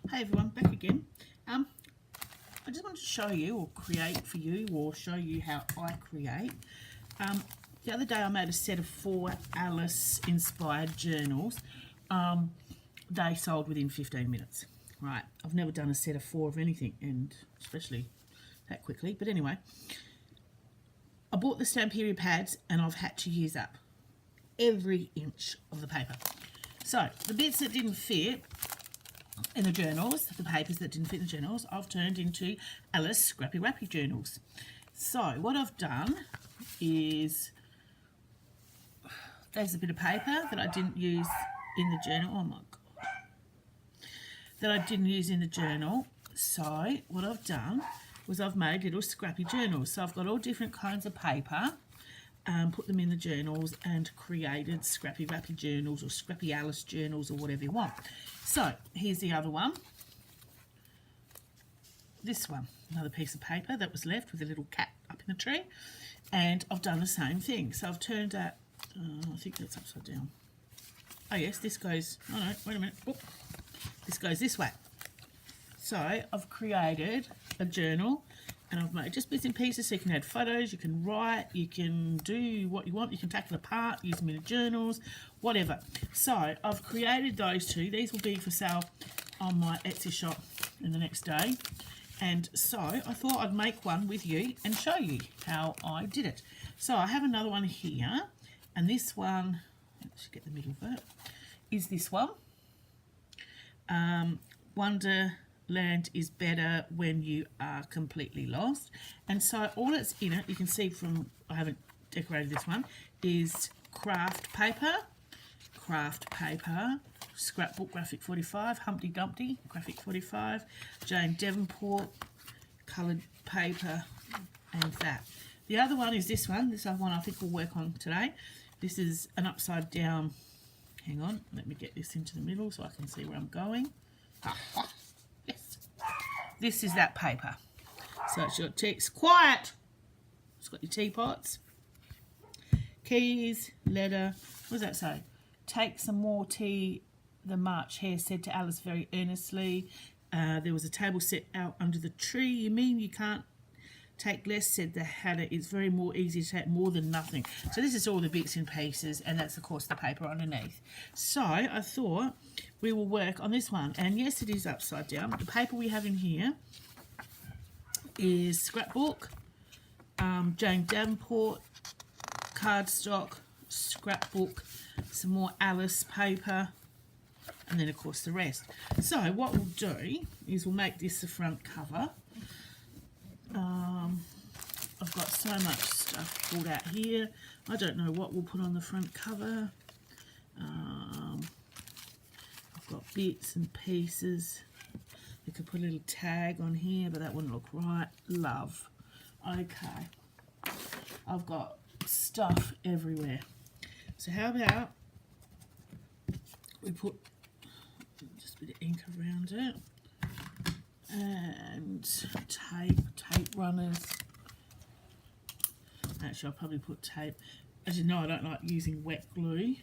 Hey everyone, back again. I just wanted to show you or create for you or show you how I create. The other day I made a set of 4 Alice inspired journals. They sold within 15 minutes. Right, I've never done a set of 4 of anything, and especially that quickly. But anyway, I bought the Stamperia pads and I've had to use up every inch of the paper. So the bits that didn't fit in the journals, the papers that didn't fit in the journals, I've turned into Alice Scrappy Rappy journals. So what I've done is, there's a bit of paper that I didn't use in the journal. Oh my God. That I didn't use in the journal. So what I've done was I've made little scrappy journals. So I've got all different kinds of paper, put them in the journals and created Scrappy Rappy journals or Scrappy Alice journals or whatever you want. So here's the other one. This one, another piece of paper that was left with a little cat up in the tree. And I've done the same thing. So I've turned that, I think that's upside down. Oh yes, this goes, oh no, wait a minute. Whoop. This goes this way. So I've created a journal and I've made just bits and pieces, so you can add photos, you can write, you can do what you want, you can take it apart, use them in the journals, whatever. So I've created those 2. These will be for sale on my Etsy shop in the next day. And so I thought I'd make one with you and show you how I did it. So I have another one here, and this one, let's get the middle of it, is this one. Wonderland is better when you are completely lost. And so all that's in it, you can see from, I haven't decorated this one, is craft paper, scrapbook graphic 45, Humpty Dumpty graphic 45, Jane Devonport coloured paper, and that. The other one is this one. This other one I think we'll work on today. This is an upside down, hang on, let me get this into the middle so I can see where I'm going. Yes. This is that paper. So it's your tea, quiet! It's got your teapots, keys, letter, what does that say? Take some more tea, the March Hare said to Alice very earnestly. There was a table set out under the tree. You mean you can't take less, said the Hatter. It's very more easy to take more than nothing. So this is all the bits and pieces, and that's of course the paper underneath. So I thought we will work on this one, and yes, it is upside down. The paper we have in here is scrapbook, Jane Davenport, cardstock, scrapbook, some more Alice paper, and then of course the rest. So what we'll do is we'll make this the front cover. I've got so much stuff pulled out here. I don't know what we'll put on the front cover. I've got bits and pieces. You could put a little tag on here, but that wouldn't look right. Love. Okay. I've got stuff everywhere. So how about we put just a bit of ink around it and tape runners. Actually, I'll probably put tape. As you know, I don't like using wet glue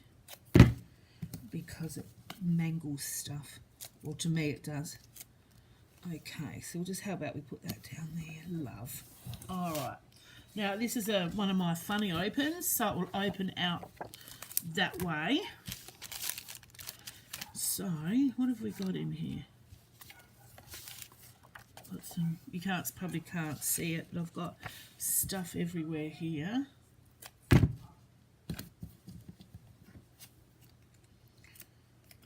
because it mangles stuff. Well, to me it does. Okay, so we'll just, how about we put that down there? Love. All right. Now, this is one of my funny opens, so it will open out that way. So, what have we got in here? Got some, you probably can't see it, but I've got stuff everywhere here.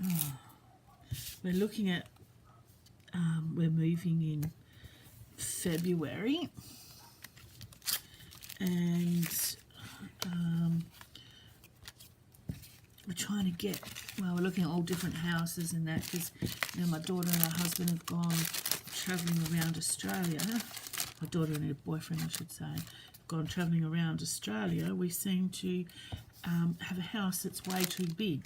Oh, we're looking at, we're moving in February, and we're trying to get, well, we're looking at all different houses and that, because you know, my daughter and her husband have gone travelling around Australia. My daughter and her boyfriend, I should say, have gone travelling around Australia. We seem to have a house that's way too big.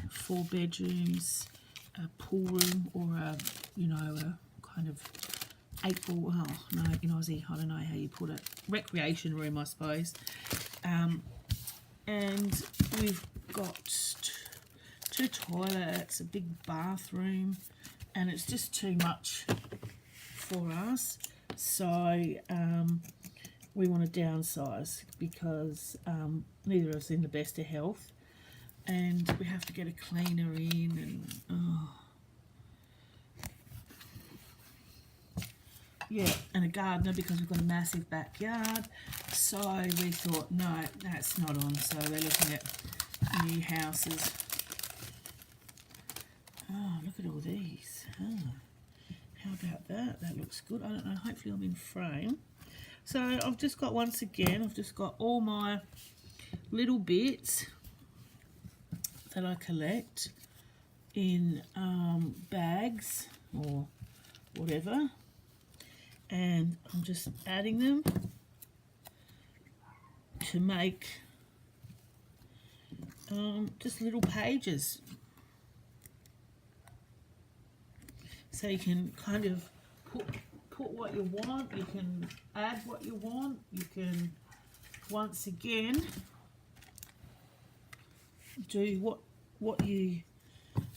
4 bedrooms, a pool room, or a, you know, a kind of 8-ball, oh no, in Aussie, I don't know how you put it, recreation room, I suppose. And we've got 2 toilets, a big bathroom, and it's just too much for us. So we want to downsize because neither of us are in the best of health, and we have to get a cleaner in, and yeah, and a gardener because we've got a massive backyard. So we thought, no, that's not on. So we're looking at new houses. Oh, look at all these. Oh, how about that? That looks good. I don't know, hopefully I'm in frame. So I've just got, once again, I've just got all my little bits that I collect in bags or whatever, and I'm just adding them to make just little pages, so you can kind of put what you want, you can add what you want, you can once again do what you hang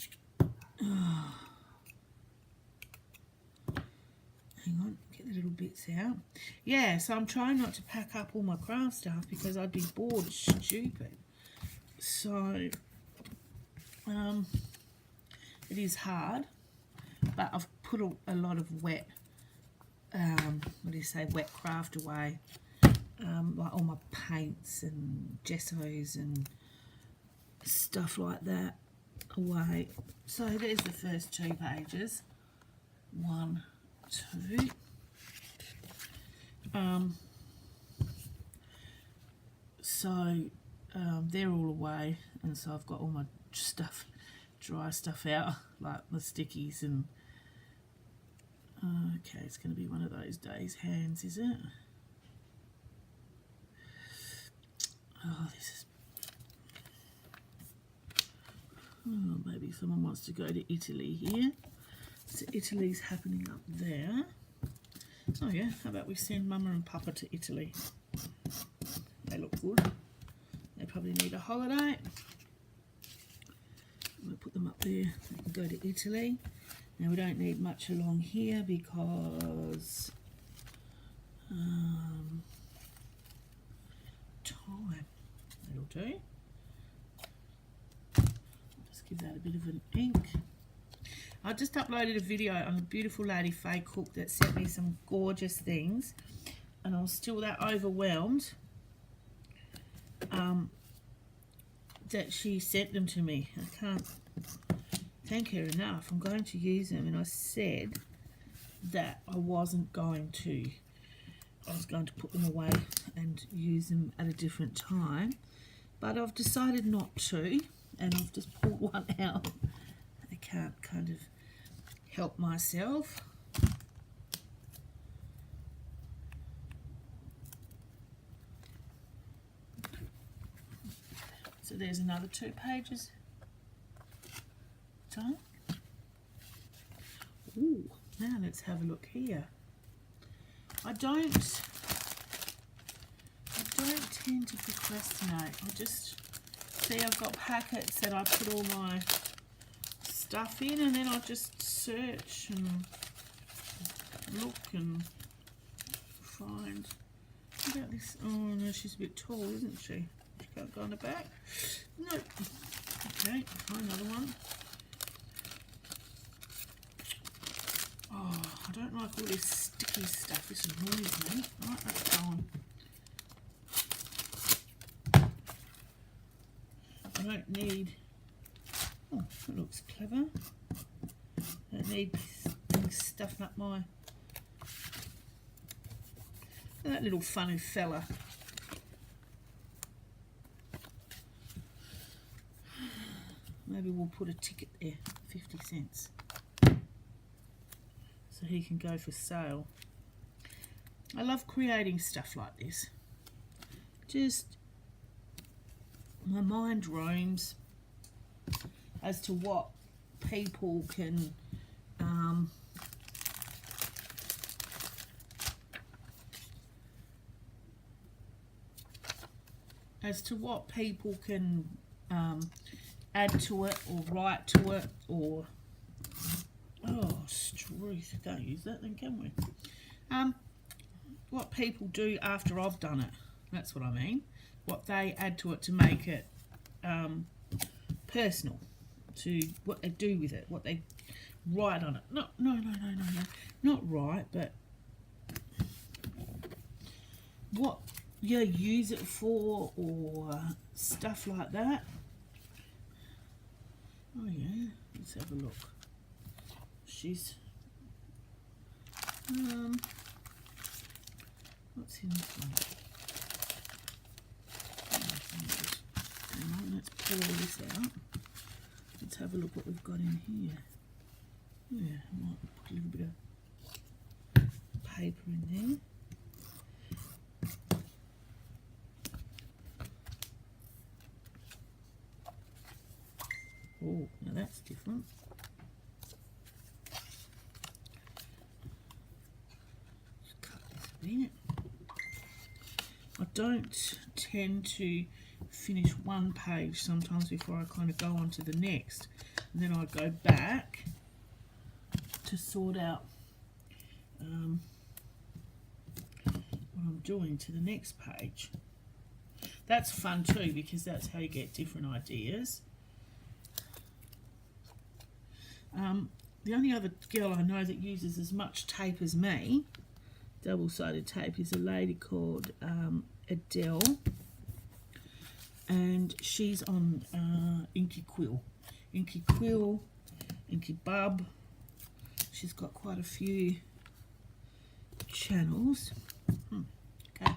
on, get the little bits out. Yeah, so I'm trying not to pack up all my craft stuff because I'd be bored stupid. So it is hard, but I've put a lot of wet wet craft away, like all my paints and gessos and stuff like that away. So there's the first 2 pages. 1, 2. They're all away, and so I've got all my stuff, dry stuff out, like the stickies and okay, it's going to be one of those days' hands, is it? Oh, this is... Oh, maybe someone wants to go to Italy here. So Italy's happening up there. Oh yeah, how about we send Mama and Papa to Italy? They look good. They probably need a holiday. I'm going to put them up there so they can go to Italy. Now we don't need much along here because time. That'll do. Just give that a bit of an ink. I just uploaded a video on a beautiful lady, Faye Cook, that sent me some gorgeous things, and I was still that overwhelmed that she sent them to me. I can't thank her enough. I'm going to use them, and I said that I wasn't going to. I was going to put them away and use them at a different time, but I've decided not to, and I've just pulled one out. I can't kind of help myself. So there's another 2 pages. So, ooh, now let's have a look here. I don't tend to procrastinate. I just see I've got packets that I put all my stuff in, and then I just search and look and find. What about this? Oh no, she's a bit tall, isn't she? She can't go on the back. No. Okay, find another one. Oh, I don't like all this sticky stuff. This annoys me. Right, that's gone. I don't need... Oh, that looks clever. I don't need things stuffing up my... That little funny fella. Maybe we'll put a ticket there, 50 cents. So he can go for sale. I love creating stuff like this. Just, my mind roams as to what people can add to it or write to it, or oh, Ruth, can't use that then, can we? What people do after I've done it, that's what I mean. What they add to it to make it personal, to what they do with it, what they write on it. No, not write, but what you use it for, or stuff like that. Oh yeah, let's have a look. She's what's in this one? Hang on, let's pull all this out. Let's have a look what we've got in here. Yeah, I might put a little bit of paper in there. Oh, now that's different. Just cut this a bit. I don't tend to finish one page sometimes before I kind of go on to the next, and then I go back to sort out what I'm doing to the next page. That's fun too, because that's how you get different ideas. The only other girl I know that uses as much tape as me, double-sided tape, is a lady called Adele, and she's on Inky Quill, Inky Bub. She's got quite a few channels. Okay,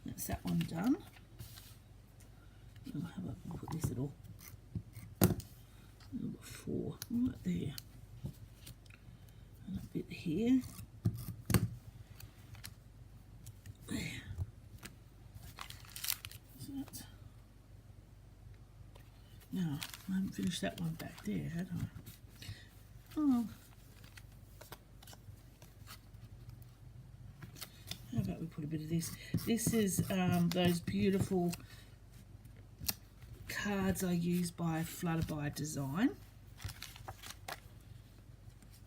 that's that one done. How about we put this little number 4 right there, and a bit here. There. So that's, now I haven't finished that one back there, had I? Oh, how about we put a bit of this? This is those beautiful cards I use by Flutterby Design.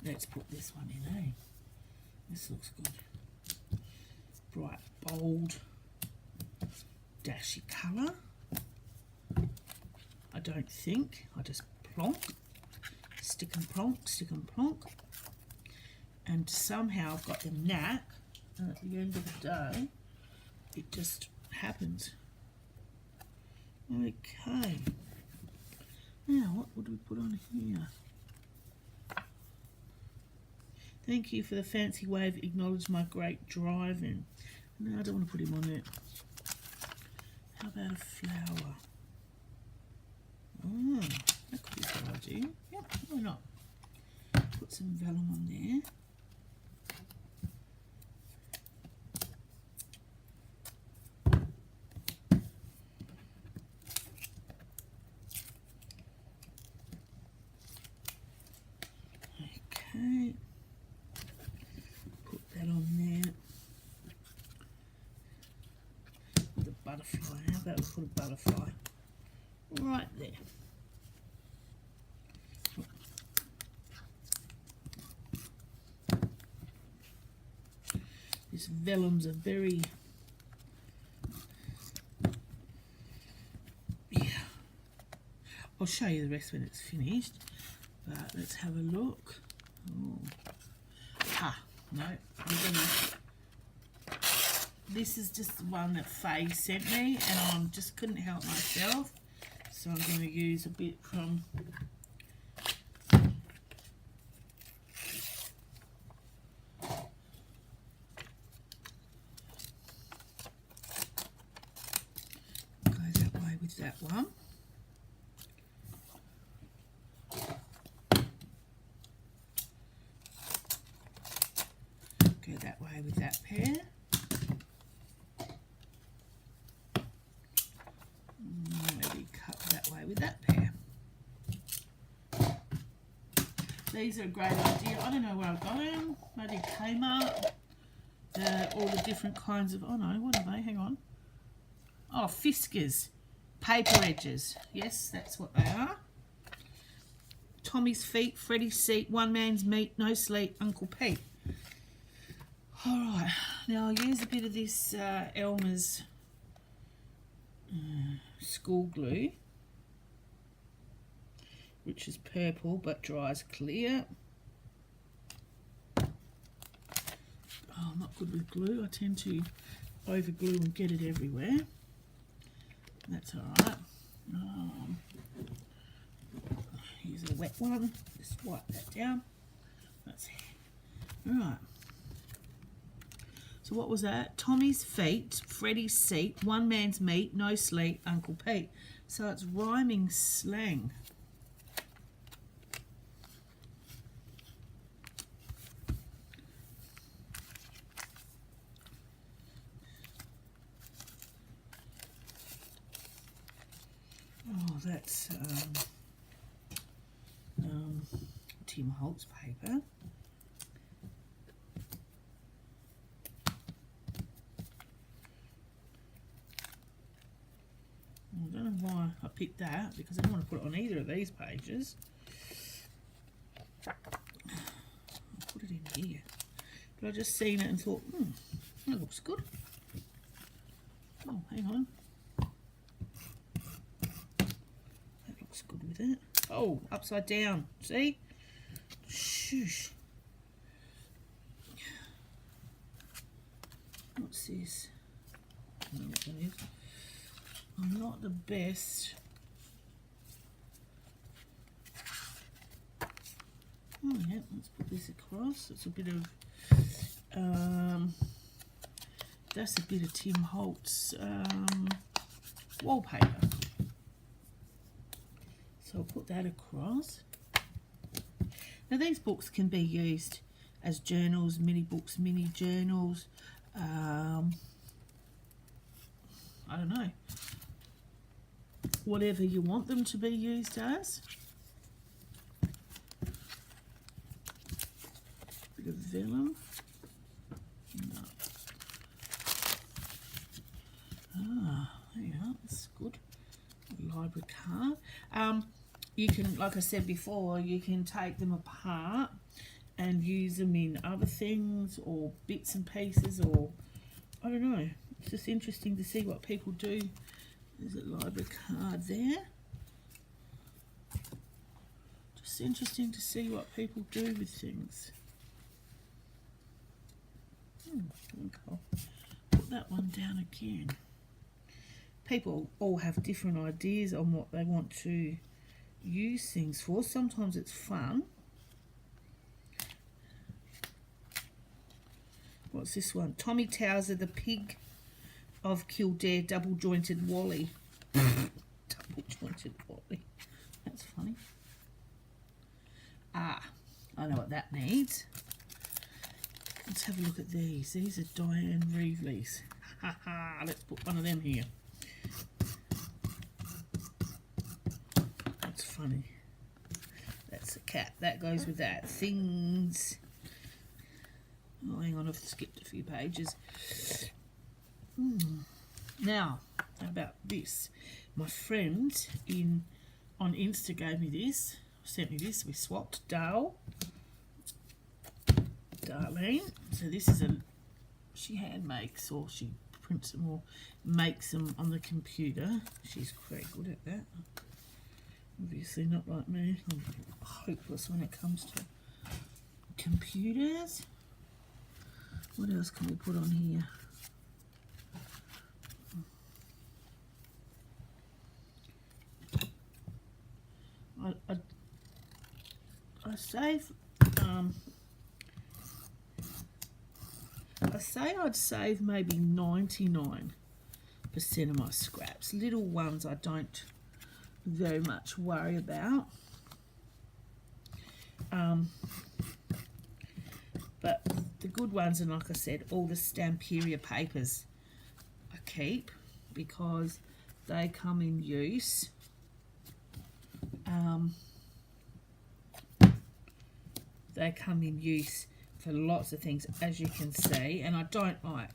Let's put this one in, eh? This looks good. Bright, bold, dashy colour. I don't think. I just plonk, stick and plonk, stick and plonk. And somehow I've got the knack, and at the end of the day, it just happens. Okay. Now, what would we put on here? Thank you for the fancy wave. Acknowledge my great driving. No, I don't want to put him on there. How about a flower? Oh, that could be a good idea. Yep, why not? Put some vellum on there. Okay. Put that on there. With a butterfly. How about we put a butterfly right there? This vellum's a very, yeah. I'll show you the rest when it's finished. But let's have a look. Oh. Ah, no. This is just the one that Faye sent me, and I just couldn't help myself. So I'm going to use a bit from go that way with that one. Go that way with that pair. Maybe cut that way with that pair. These are a great idea. I don't know where I got them. Maybe Kmart. All the different kinds of, oh no, what are they? Hang on. Oh, Fiskars. Paper edges. Yes, that's what they are. Tommy's feet, Freddie's seat, one man's meat, no sleep, Uncle Pete. Alright, now I'll use a bit of this Elmer's school glue, which is purple but dries clear. Oh, I'm not good with glue. I tend to over glue and get it everywhere. That's alright. Use a wet one. Just wipe that down. That's it. Alright. So what was that? Tommy's feet, Freddie's seat, one man's meat, no sleep, Uncle Pete. So it's rhyming slang. Oh, that's Tim Holtz paper. I don't know why I picked that, because I don't want to put it on either of these pages. I'll put it in here. But I just seen it and thought, that looks good. Oh, hang on. That looks good with it. Oh, upside down. See? Shush. What's this? I don't know what that is. I'm not the best. Oh yeah, let's put this across. It's a bit of that's a bit of Tim Holtz wallpaper. So I'll put that across. Now these books can be used as journals, mini books, mini journals. I don't know. Whatever you want them to be used as. Bit of vellum. No. Ah, there you are. That's good. Library card. You can, like I said before, you can take them apart and use them in other things or bits and pieces, or I don't know. It's just interesting to see what people do. There's a library card there. Just interesting to see what people do with things. Okay. Put that one down again. People all have different ideas on what they want to use things for. Sometimes it's fun. What's this one? Tommy Towser, the pig of Kildare, double jointed Wally. Double jointed Wally. That's funny. Ah, I know what that needs. Let's have a look at these. These are Diane Reevely's. Ha ha, let's put one of them here. That's funny. That's a cat. That goes with that. Things. Oh, hang on, I've skipped a few pages. Now, how about this? My friend on Insta gave me this, sent me this. We swapped. Darlene. So this is she hand makes, or she prints them or makes them on the computer. She's quite good at that. Obviously not like me. I'm hopeless when it comes to computers. What else can we put on here? I say I'd save maybe 99% of my scraps. Little ones I don't very much worry about. But the good ones, and like I said, all the Stamperia papers I keep because they come in use. They come in use for lots of things, as you can see, and I don't like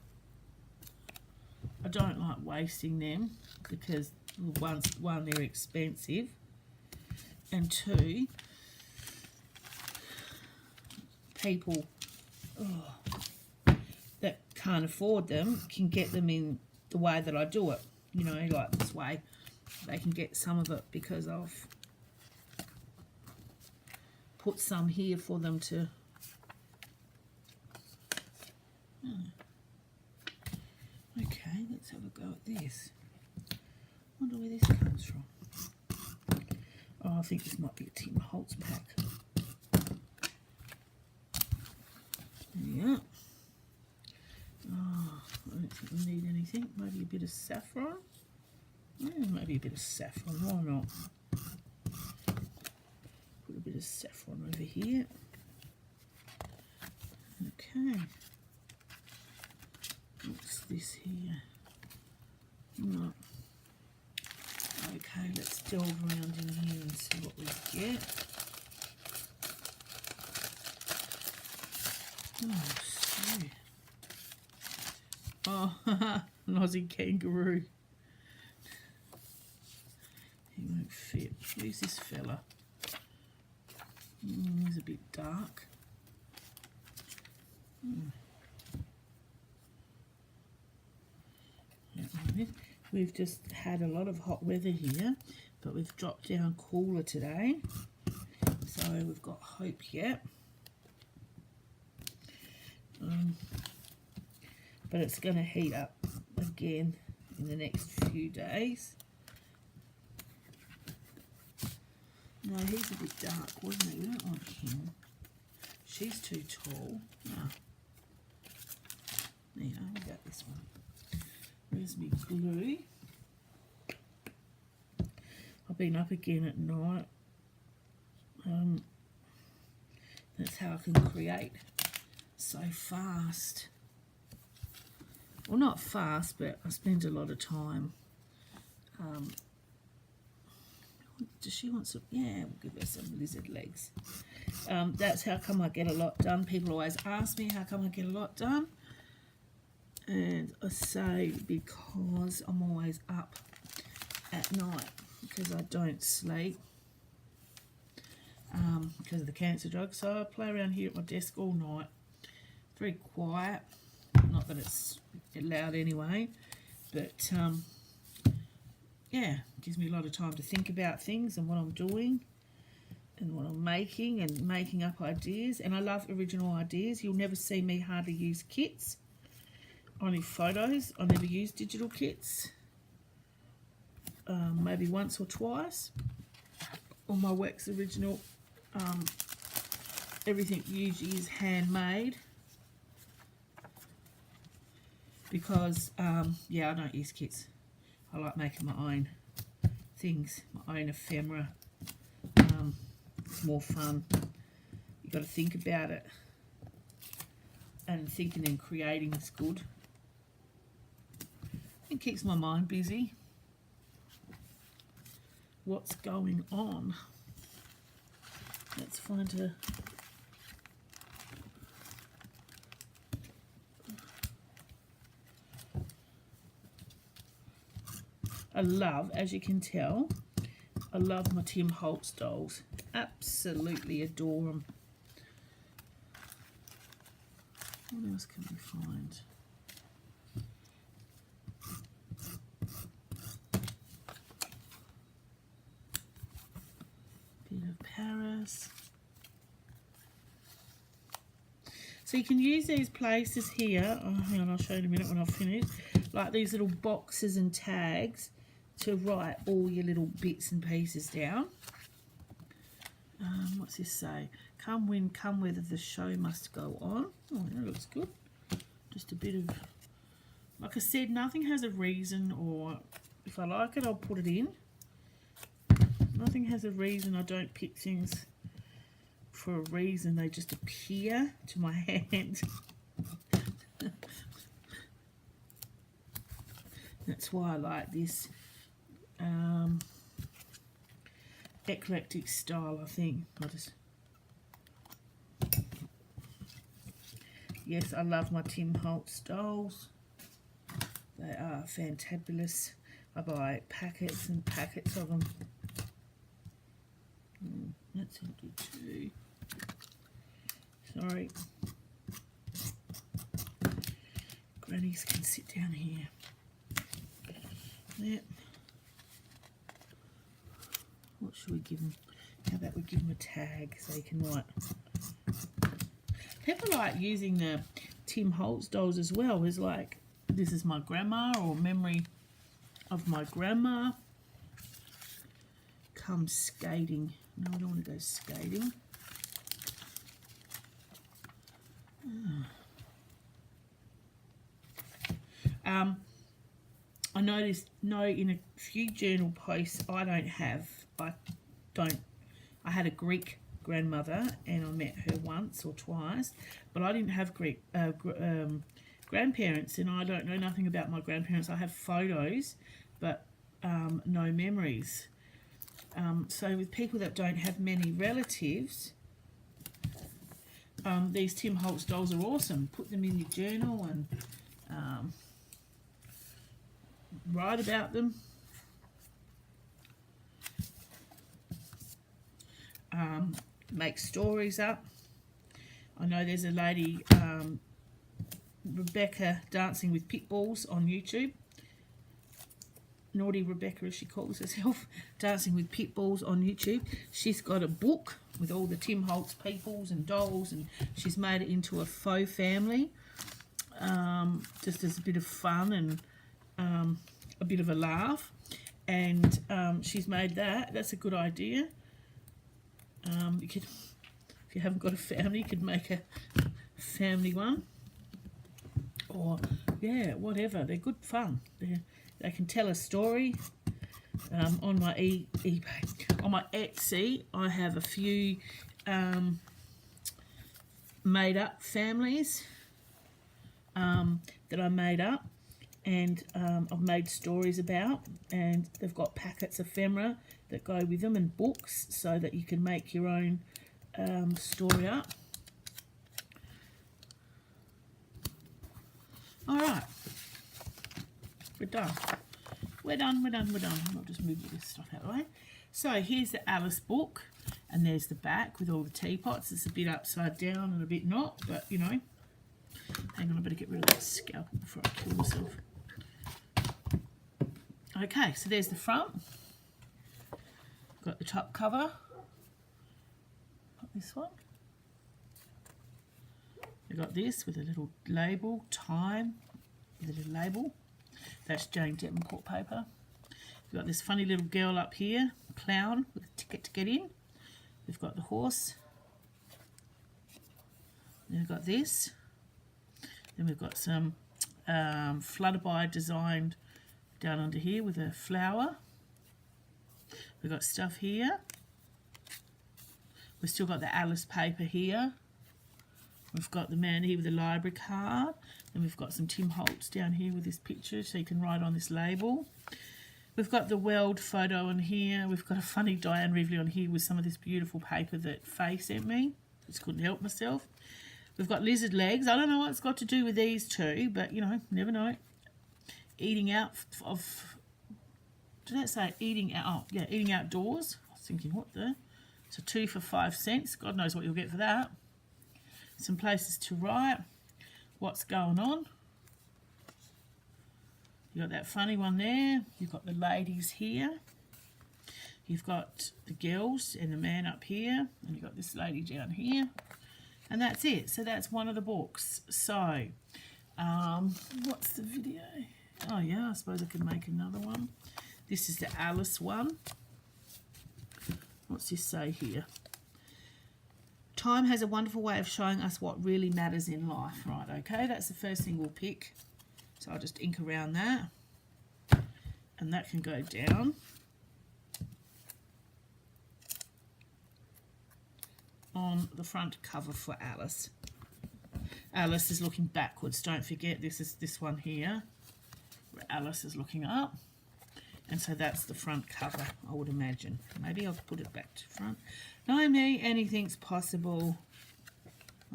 wasting them because one, they're expensive, and two, people that can't afford them can get them in the way that I do it. You know, like this way. They can get some of it because I've put some here for them to... Okay, let's have a go at this. Wonder where this comes from. Oh, I think this might be a Tim Holtz pack. Yeah. Oh, I don't think we need anything. Maybe a bit of saffron. Maybe a bit of saffron. Why not? Put a bit of saffron over here. Okay. What's this here? No. Okay, let's delve around in here and see what we get. Oh, so. Oh, an Aussie kangaroo. He won't fit. Who's this fella? He's a bit dark. We've just had a lot of hot weather here, but we've dropped down cooler today, so we've got hope yet. But it's going to heat up again in the next few days. No, he's a bit dark, wasn't he? We don't want him. She's too tall. No. There you go, we got this one. Where's my glue? I've been up again at night. That's how I can create so fast. Well, not fast, but I spend a lot of time. Does she want some? Yeah, we'll give her some lizard legs. That's how come I get a lot done. People always ask me how come I get a lot done. And I say because I'm always up at night because I don't sleep because of the cancer drug. So I play around here at my desk all night. Very quiet. Not that it's loud anyway, but yeah, it gives me a lot of time to think about things and what I'm doing and what I'm making and making up ideas. And I love original ideas. You'll never see me hardly use kits. Only photos. I never use digital kits. Maybe once or twice. All my work's original. Everything usually is handmade. Because, yeah, I don't use kits. I like making my own things, my own ephemera. It's more fun. You've got to think about it. And thinking and creating is good. It keeps my mind busy. What's going on? Let's find a... I love, as you can tell, I love my Tim Holtz dolls. Absolutely adore them. What else can we find? Bit of Paris. So you can use these places here. Oh, hang on, I'll show you in a minute when I've finished. Like these little boxes and tags to write all your little bits and pieces down. What's this say? Come win, come whether the show must go on. Oh, that looks good. Just a bit of, like I said, nothing has a reason, or if I like it, I'll put it in. Nothing has a reason. I don't pick things for a reason. They just appear to my hand. That's why I like this eclectic style, I think. Yes, I love my Tim Holtz dolls. They are fantabulous. I buy packets and packets of them. That's empty too. So Sorry. Grannies can sit down here. Yep. What should we give them? How about we give them a tag so you can write. People like using the Tim Holtz dolls as well. Is like, this is my grandma, or memory of my grandma. Come skating. No, I don't want to go skating. I noticed, in a few journal posts I had a Greek grandmother and I met her once or twice, but I didn't have Greek grandparents, and I don't know nothing about my grandparents. I have photos, but no memories. So with people that don't have many relatives, these Tim Holtz dolls are awesome. Put them in your journal and write about them. Make stories up. I know there's a lady, Rebecca, dancing with pit bulls on YouTube. Naughty Rebecca, as she calls herself, dancing with pit bulls on YouTube. She's got a book with all the Tim Holtz peoples and dolls, and she's made it into a faux family, just as a bit of fun and a bit of a laugh. And she's made that. That's a good idea. You could, if you haven't got a family, you could make a family one, or yeah, whatever. They're good fun. They can tell a story. On my eBay, on my Etsy, I have a few made up families that I made up, and I've made stories about, and they've got packets of ephemera that go with them and books, so that you can make your own story up. All right, we're done. We're done. I'll just move this stuff out of the way. So here's the Alice book, and there's the back with all the teapots. It's a bit upside down and a bit not, but you know. Hang on, I better get rid of that scalpel before I kill myself. Okay, so there's the front. Got the top cover. Got this one. We got this with a little label, time, with a little label. That's Jane Davenport paper. We've got this funny little girl up here, a clown with a ticket to get in. We've got the horse. Then we've got this. Then we've got some Flutterby designed down under here with a flower. We've got stuff here. We've still got the Alice paper here. We've got the man here with the library card. Then we've got some Tim Holtz down here with this picture, so you can write on this label. We've got the Weld photo on here. We've got a funny Diane Rivley on here with some of this beautiful paper that Faye sent me. Just couldn't help myself. We've got lizard legs. I don't know what it's got to do with these two, but, you know, never know. Eating out of... Did that say eating out? Oh, yeah, eating outdoors. I was thinking, what the... So 2 for 5 cents. God knows what you'll get for that. Some places to write. What's going on? You've got that funny one there. You've got the ladies here. You've got the girls and the man up here. And you've got this lady down here. And that's it. So that's one of the books. So, what's the video? Oh, yeah, I suppose I could make another one. This is the Alice one. What's this say here? Time has a wonderful way of showing us what really matters in life. Right, okay, that's the first thing we'll pick. So I'll just ink around that. And that can go down. On the front cover for Alice. Alice is looking backwards. Don't forget, this is this one here, where Alice is looking up. And so that's the front cover, I would imagine. Maybe I'll put it back to front. Know me, anything's possible.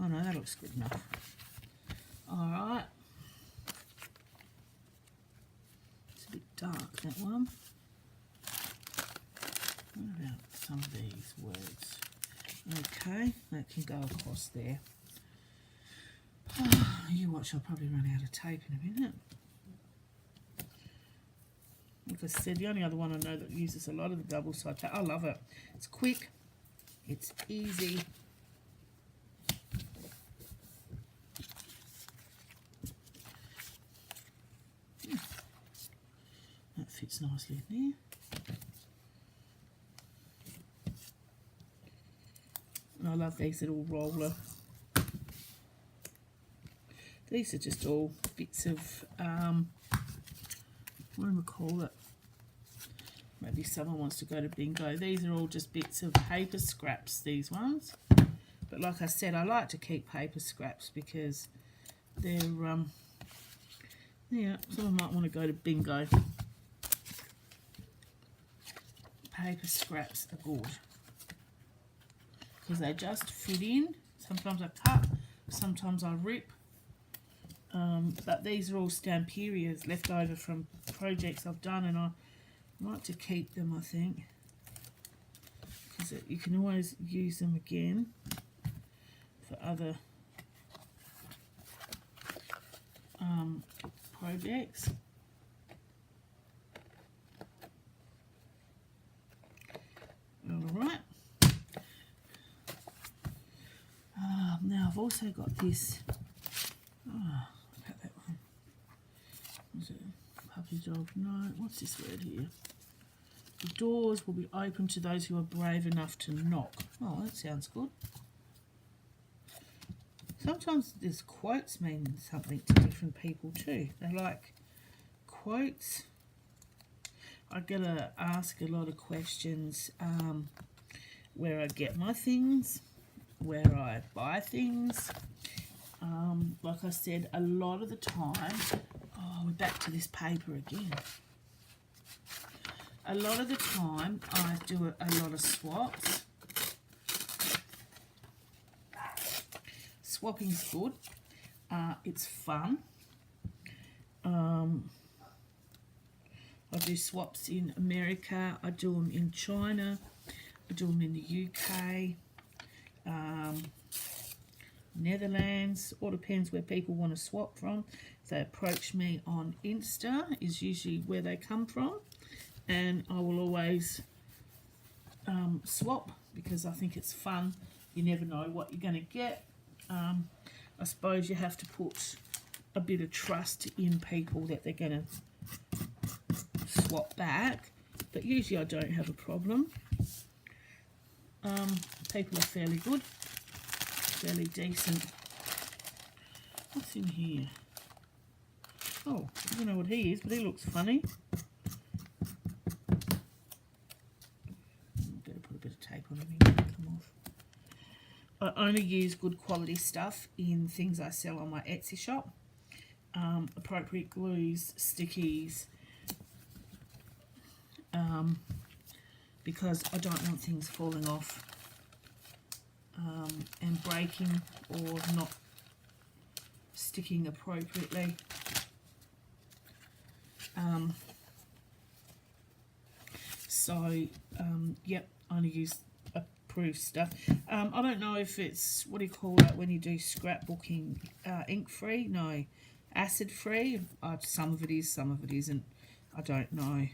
Oh no, that looks good enough. All right. It's a bit dark, that one. What about some of these words? Okay, that can go across there. You watch, I'll probably run out of tape in a minute. Like I said, the only other one I know that uses a lot of the double side tape. I love it. It's quick. It's easy. That fits nicely in there. And I love these little roller. These are just all bits of, what do I call it? Maybe someone wants to go to bingo. These are all just bits of paper scraps, these ones. But like I said, I like to keep paper scraps because they're, yeah, someone might want to go to bingo. Paper scraps are good because they just fit in. Sometimes I cut, sometimes I rip. But these are all Stamperias left over from projects I've done, and I like to keep them, I think, because you can always use them again for other projects. Alright. Now I've also got this. Oh, look at that one. Is it a puppy dog? No. What's this word here? The doors will be open to those who are brave enough to knock. Oh, that sounds good. Sometimes these quotes mean something to different people too. They like quotes. I gotta ask a lot of questions where I get my things, where I buy things. Like I said, a lot of the time, oh, we're back to this paper again. A lot of the time, I do a lot of swaps. Swapping's good. It's fun. I do swaps in America. I do them in China. I do them in the UK. Netherlands. All depends where people want to swap from. If they approach me on Insta is usually where they come from, and I will always swap because I think it's fun. You never know what you're going to get. I suppose you have to put a bit of trust in people that they're going to swap back, but usually I don't have a problem. People are fairly good. Fairly decent. What's in here? Oh, I don't know what he is, but he looks funny. I'm going to put a bit of tape on him, he might come off. I only use good quality stuff in things I sell on my Etsy shop. Appropriate glues, stickies, because I don't want things falling off. And breaking or not sticking appropriately. Yep, I only use approved stuff. I don't know if it's, what do you call it when you do scrapbooking, ink free? No, acid free. Some of it is, some of it isn't. I don't know.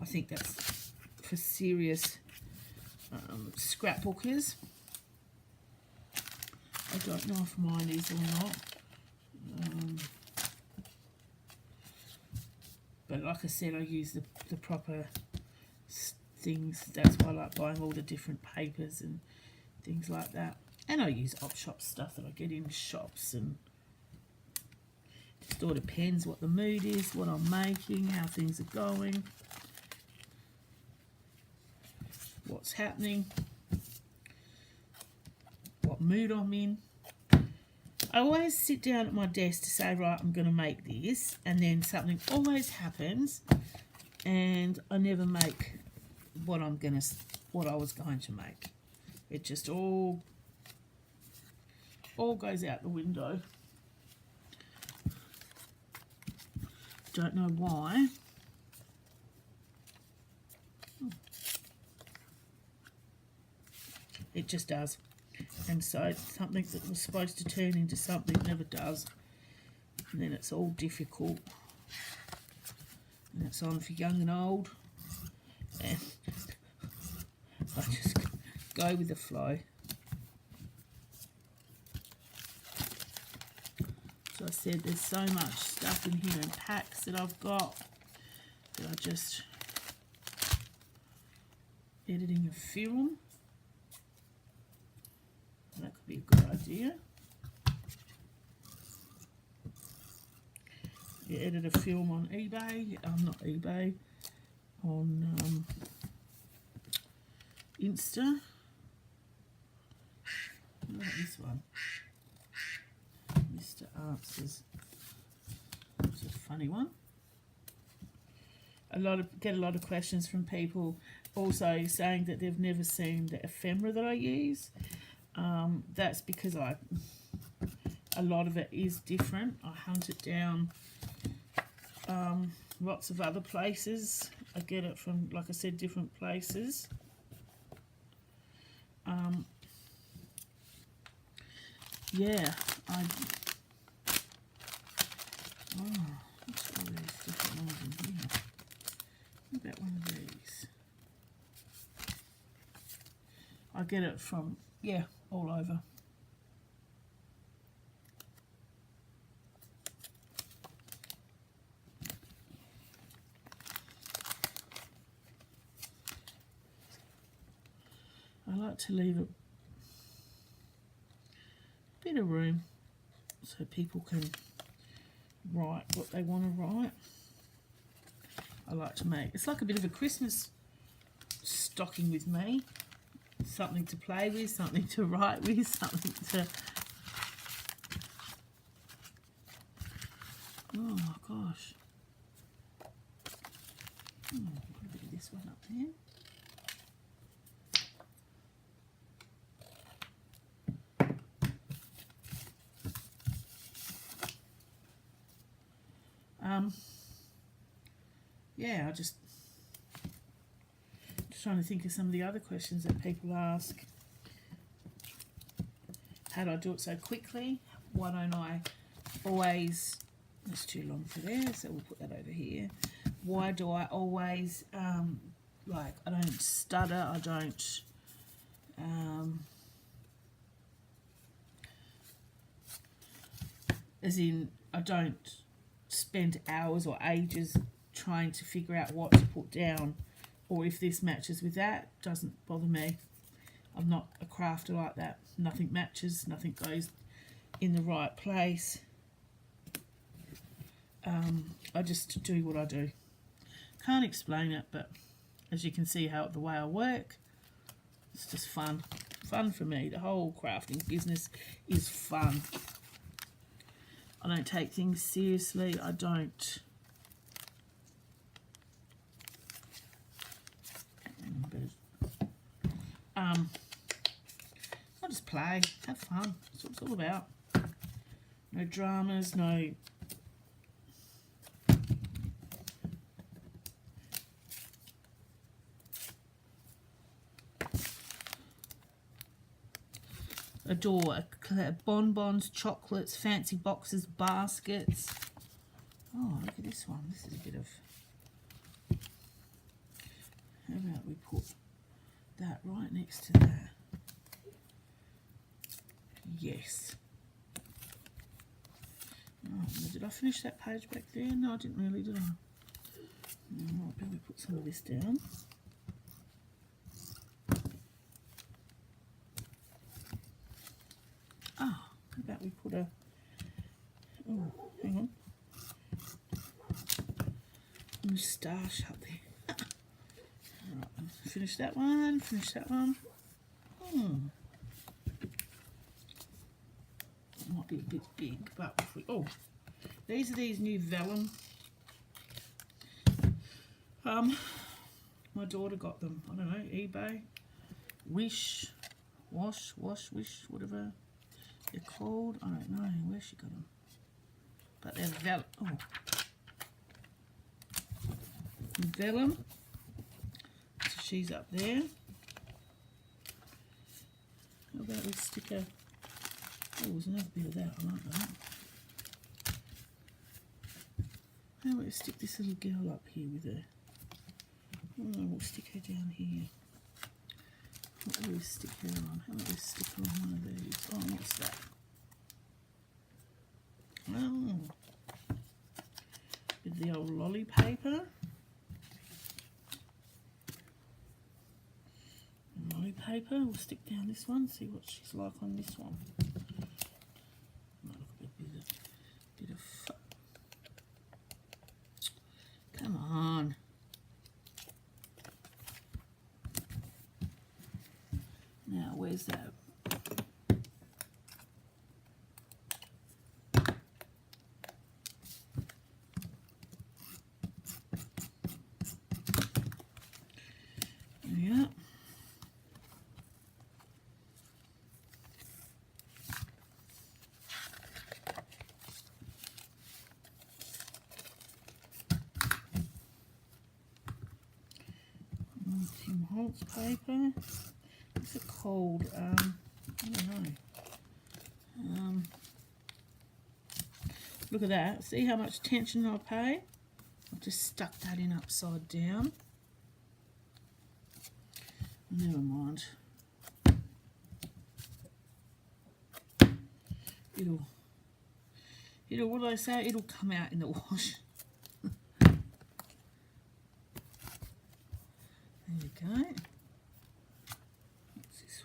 I think that's for serious scrapbookers. I don't know if mine is or not. But like I said, I use the proper things. That's why I like buying all the different papers and things like that. And I use op shop stuff that I get in shops, and it all depends what the mood is, what I'm making, how things are going, what's happening, what mood I'm in. I always sit down at my desk to say, right, I'm going to make this, and then something always happens, and I never make what I was going to make. It just all goes out the window. Don't know why. It just does. And so something that was supposed to turn into something never does. And then it's all difficult. And it's on for young and old. And I just go with the flow. So I said there's so much stuff in here in packs that I've got that I just editing a film. That could be a good idea. You edit a film on eBay, not eBay, on Insta. What about this one? Mr. Answers. It's a funny one. Get a lot of questions from people also saying that they've never seen the ephemera that I use. That's because a lot of it is different. I hunt it down lots of other places. I get it from, like I said, different places. Yeah, what's all these different ones in here? What about one of these? I get it from, yeah, all over. I like to leave a bit of room so people can write what they want to write. I like to make, it's like a bit of a Christmas stocking with me. Something to play with, something to write with, something to... Oh my gosh. Put a bit of this one up there. Yeah, I just trying to think of some of the other questions that people ask. How do I do it so quickly? Why don't I always... That's too long for there, so we'll put that over here. Why do I always, like, I don't stutter, I don't... as in, I don't spend hours or ages trying to figure out what to put down, or if this matches with that. Doesn't bother me. I'm not a crafter like that. Nothing matches, nothing goes in the right place. I just do what I do. Can't explain it, but as you can see how the way I work, it's just fun. Fun for me. The whole crafting business is fun. I don't take things seriously. I don't... I just play, have fun. That's what it's all about. No dramas, no... Adore bonbons, chocolates, fancy boxes, baskets. Oh, look at this one. This is a bit of... How about we put that right next to that? Yes. Oh, did I finish that page back there? No, I didn't really, did I? Right, better we put some of this down. Oh, how about we put a... Oh, hang on. Moustache up there. Right, finish that one, finish that one. Might be a bit big, but if we... Oh, these are these new vellum. My daughter got them. I don't know, eBay, Wish, Wish, whatever they're called. I don't know where she got them, but they're vellum. Oh, vellum. So she's up there. How about we stick a... Oh, there's another bit of that. I like that. How about we stick this little girl up here with her? Oh, we'll stick her down here. What do we stick her on? How about we stick her on one of these? Oh, what's that? Oh, with the old lolly paper. Lolly paper. We'll stick down this one. See what she's like on this one. Might look a bit of fun. Come on. Now, where's that? Yeah. Tim Holtz paper. What's it called? I don't know. Look at that. See how much attention I pay? I've just stuck that in upside down. Never mind. It'll, what do I say? It'll come out in the wash. There you go. What's this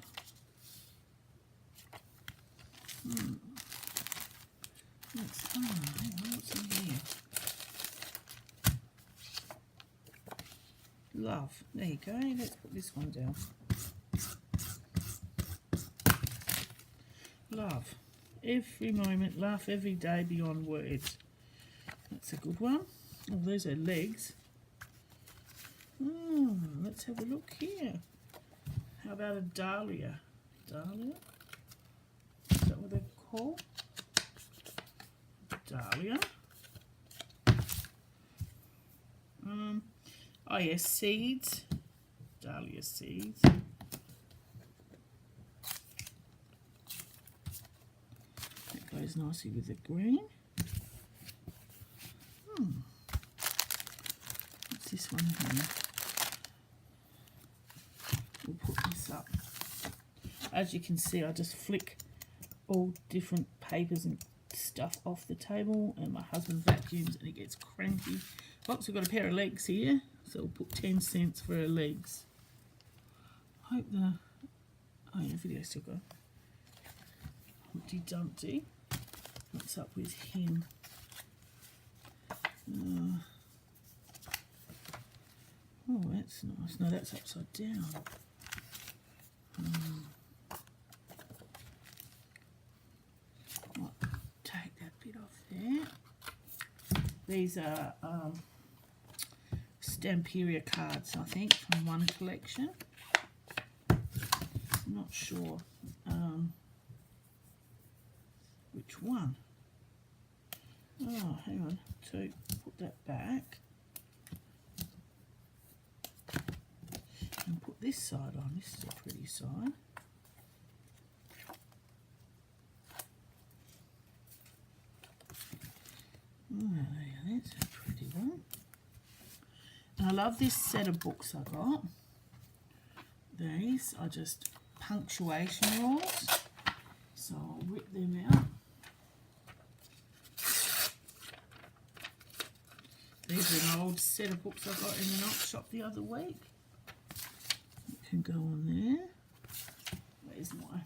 one? What's in here? Love. There you go. Let's put this one down. Love. Every moment, laugh every day beyond words. That's a good one. Oh, those are legs. Oh, let's have a look here. How about a dahlia? Dahlia? Is that what they're called? Dahlia. Oh yes, seeds. Dahlia seeds. That goes nicely with the green. What's this one here? We'll put this up. As you can see, I just flick all different papers and stuff off the table, and my husband vacuums and he gets cranky. Oops, we've got a pair of legs here, so we'll put 10 cents for her legs. Hope the... Oh yeah, video's still going. Humpty Dumpty. What's up with him? Oh, that's nice. No, that's upside down. Might take that bit off there. These are Stamperia cards, I think, from one collection. I'm not sure which one. Oh, hang on. So put that back and put this side on. This is a pretty side. Oh, yeah, that's a pretty one. And I love this set of books I got. These are just punctuation rules. So I'll rip them out. These are an old set of books I got in the op shop the other week. It can go on there. Where's my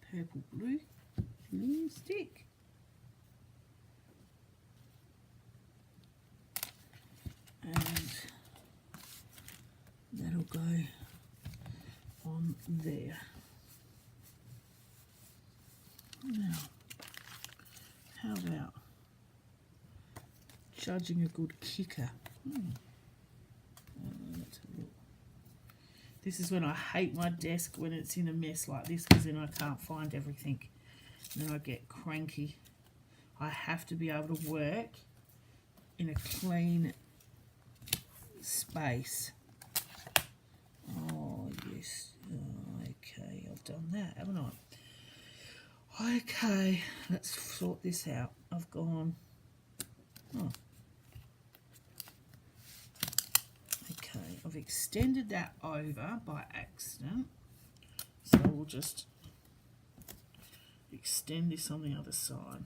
purple glue stick? And that'll go on there. Now, how about judging a good kicker? Let's have a look. This is when I hate my desk, when it's in a mess like this, because then I can't find everything. And then I get cranky. I have to be able to work in a clean space. Oh, yes. Oh, okay, I'll I've done that, haven't I? Okay, let's sort this out. I've gone... Oh. Okay, I've extended that over by accident. So we'll just extend this on the other side.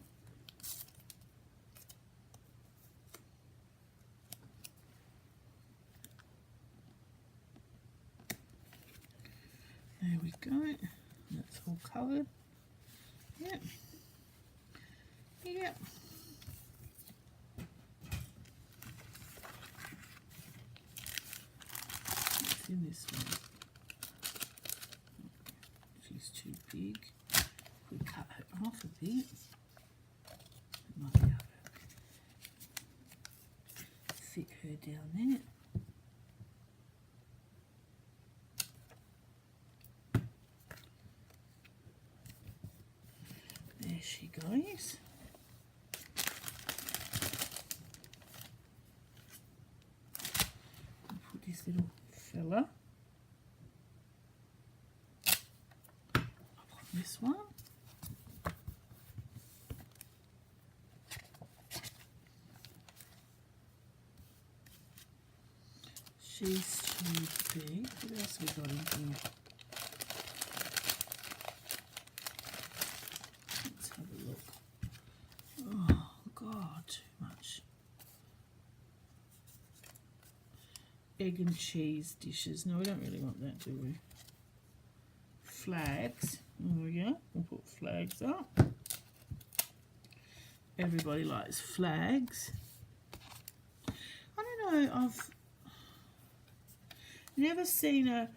There we go. That's all covered. Yep. Yep. What's in this one? She's too big. If we cut her off a bit, we might be able to fit her down there. There she goes. I'll put this little fella up on this one. She's too big. What else we got in here? Let's have a look. Oh God, too much. Egg and cheese dishes. No, we don't really want that, do we? Flags. Oh yeah, we'll put flags up. Everybody likes flags. I don't know, I've never seen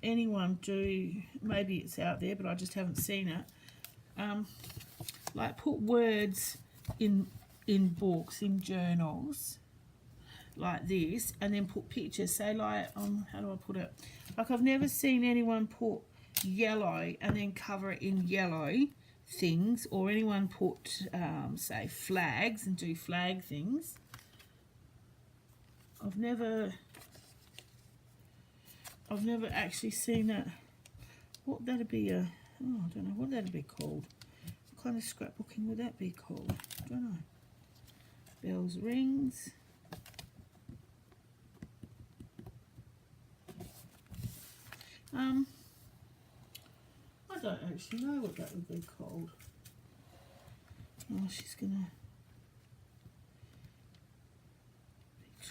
anyone do, maybe it's out there, but I just haven't seen it, like put words in books, in journals, like this, and then put pictures. Say like, how do I put it? Like I've never seen anyone put yellow and then cover it in yellow things, or anyone put, say, flags and do flag things. I've never actually seen that. What that'd be I don't know what that'd be called. What kind of scrapbooking would that be called? I don't know. Bells, rings. I don't actually know what that would be called. Oh, she's gonna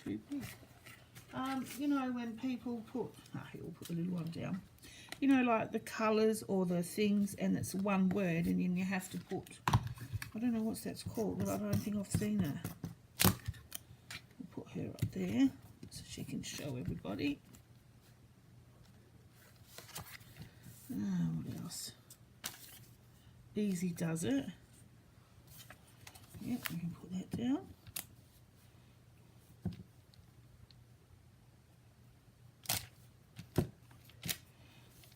be too big. You know, when people put, here, we'll put the little one down. You know, like the colours or the things, and it's one word, and then you have to put, I don't know what that's called, but I don't think I've seen it. We'll put her up there so she can show everybody. What else? Easy does it. Yep, we can put that down.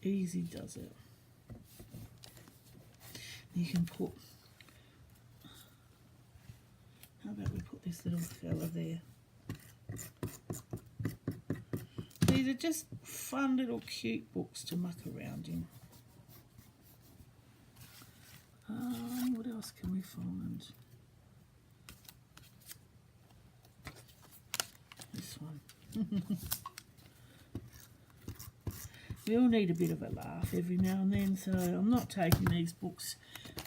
Easy does it. You can put, how about we put this little fella there? These are just fun little cute books to muck around in. What else can we find? This one. We all need a bit of a laugh every now and then, so I'm not taking these books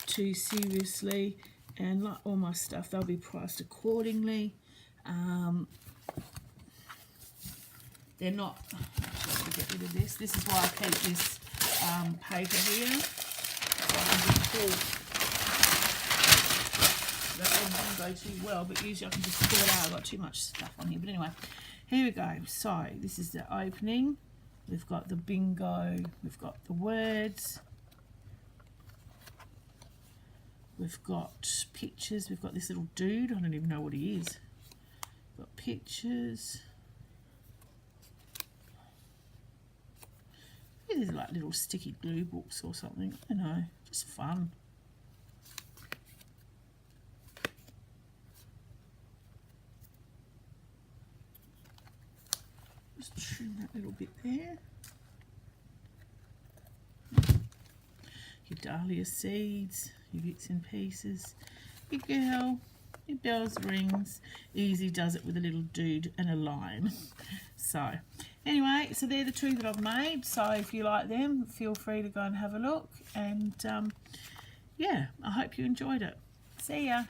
too seriously, and like all my stuff, they'll be priced accordingly. They're not, actually, get rid of this. This is why I keep this paper here, so I can just pull. That wouldn't go too well, but usually I can just pull it out. I've got too much stuff on here, but anyway, here we go. So this is the opening. We've got the bingo, we've got the words, we've got pictures, we've got this little dude, I don't even know what he is. We've got pictures. These are like little sticky glue books or something, I don't know, just fun. Just trim that little bit there. your dahlia seeds, your bits and pieces, your girl, your bells, rings. Easy does it with a little dude and a line. So anyway, so they're the two that I've made. So if you like them, feel free to go and have a look. And yeah, I hope you enjoyed it. See ya.